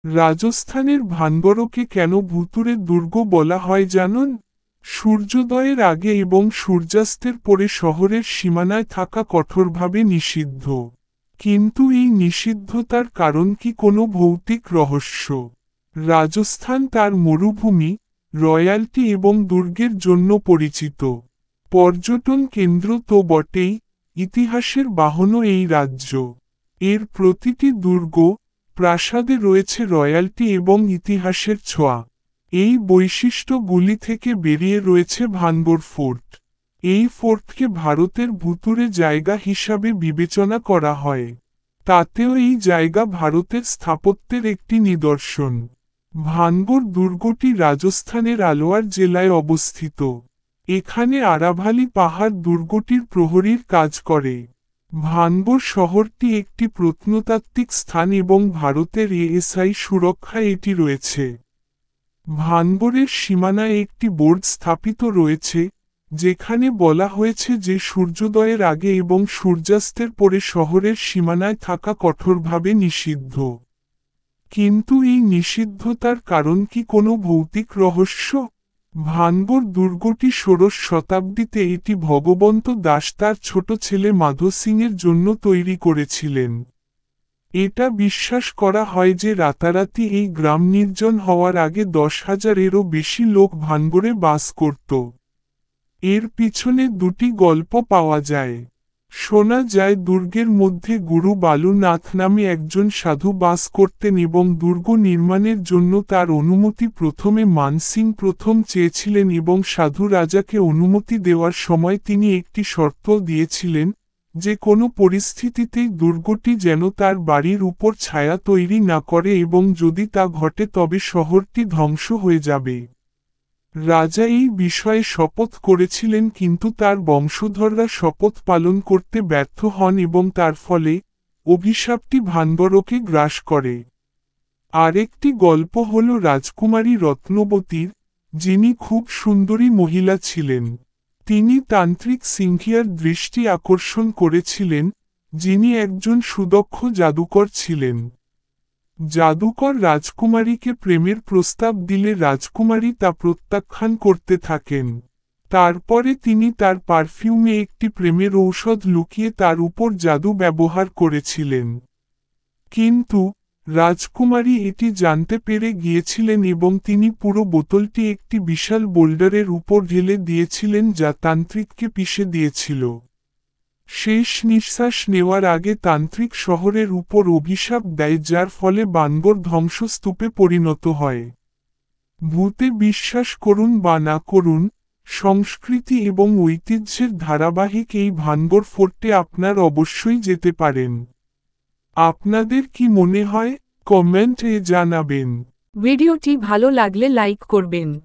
রাজস্থানের ভানগড়কে কেন ভুতুড়ে দুর্গ বলা হয় জানুন? সূর্যোদয়ের আগে এবং সূর্যাস্তের পরে শহরের সীমানায় থাকা কঠোরভাবে নিষিদ্ধ। কিন্তু এই নিষিদ্ধতার কারণ কি কোনো ভৌতিক রহস্য? রাজস্থান তার মরুভূমি, রয়্যালটি এবং দুর্গের জন্য পরিচিত। পর্যটন কেন্দ্র তো বটেই, ইতিহাসের বাহনও এই রাজ্য। এর প্রতিটি দুর্গ, প্রাসাদে রয়েছে রয়্যালটি এবং ইতিহাসের ছোঁয়া। এই বৈশিষ্ট্যগুলি থেকে বেরিয়ে রয়েছে ভানগড় ফোর্ট। এই ফোর্টকে ভারতের ভুতুড়ে জায়গা হিসাবে বিবেচনা করা হয়। তাতেও এই জায়গা ভারতের স্থাপত্যের একটি নিদর্শন। ভানগড় দুর্গটি রাজস্থানের আলোয়ার জেলায় অবস্থিত। এখানে আরাভালি পাহাড় দুর্গটির প্রহরীর কাজ করে। ভানগড় শহরটি একটি প্রত্নতাত্ত্বিক স্থান এবং ভারতের এএসআই সুরক্ষায় এটি রয়েছে। ভানগড়ের সীমানায় একটি বোর্ড স্থাপিত রয়েছে, যেখানে বলা হয়েছে যে সূর্যোদয়ের আগে এবং সূর্যাস্তের পরে শহরের সীমানায় থাকা কঠোরভাবে নিষিদ্ধ। কিন্তু এই নিষিদ্ধতার কারণ কি কোনো ভৌতিক রহস্য? ভানগড় দুর্গটি ষোড়শ শতাব্দীতে এটি ভগবন্ত দাস তার ছোট ছেলে মাধো সিংয়ের জন্য তৈরি করেছিলেন। এটা বিশ্বাস করা হয় যে রাতারাতি এই গ্রাম নির্জন হওয়ার আগে 10,000-এরও বেশি লোক ভানগড়ে বাস করত। এর পিছনে দুটি গল্প পাওয়া যায়। শোনা যায় দুর্গের মধ্যে গুরু বালুনাথ নামে একজন সাধু বাস করতেন এবং দুর্গ নির্মাণের জন্য তার অনুমতি প্রথমে মানসিং প্রথম চেয়েছিলেন এবং সাধু রাজাকে অনুমতি দেওয়ার সময় তিনি একটি শর্ত দিয়েছিলেন, যে কোনো পরিস্থিতিতেই দুর্গটি যেন তার বাড়ির উপর ছায়া তৈরি না করে এবং যদি তা ঘটে তবে শহরটি ধ্বংস হয়ে যাবে। রাজা এই বিষয়ে শপথ করেছিলেন কিন্তু তার বংশধররা শপথ পালন করতে ব্যর্থ হন এবং তার ফলে অভিশাপটি ভানগড়কে গ্রাস করে। আরেকটি গল্প হল রাজকুমারী রত্নবতীর, যিনি খুব সুন্দরী মহিলা ছিলেন। তিনি তান্ত্রিক সিংহিয়ার দৃষ্টি আকর্ষণ করেছিলেন, যিনি একজন সুদক্ষ জাদুকর ছিলেন। জাদুকর রাজকুমারীকে প্রেমের প্রস্তাব দিলে রাজকুমারী তা প্রত্যাখ্যান করতে থাকেন। তারপরে তিনি তার পারফিউমে একটি প্রেমের ঔষধ লুকিয়ে তার উপর জাদু ব্যবহার করেছিলেন। কিন্তু রাজকুমারী এটি জানতে পেরে গিয়েছিলেন এবং তিনি পুরো বোতলটি একটি বিশাল বোল্ডারের উপর ঢেলে দিয়েছিলেন যা তান্ত্রিককে পিষে দিয়েছিল। শেষ নিঃশ্বাস নেওয়ার আগে তান্ত্রিক শহরের উপর অভিশাপ দেয় যার ফলে ভানগড় ধ্বংসস্তূপে পরিণত হয়। ভূতে বিশ্বাস করুন বা না করুন, সংস্কৃতি এবং ঐতিহ্যের ধারাবাহিক এই ভানগড় ফোর্টে আপনার অবশ্যই যেতে পারেন। আপনাদের কি মনে হয়, কমেন্টে জানাবেন। ভিডিওটি ভালো লাগলে লাইক করবেন।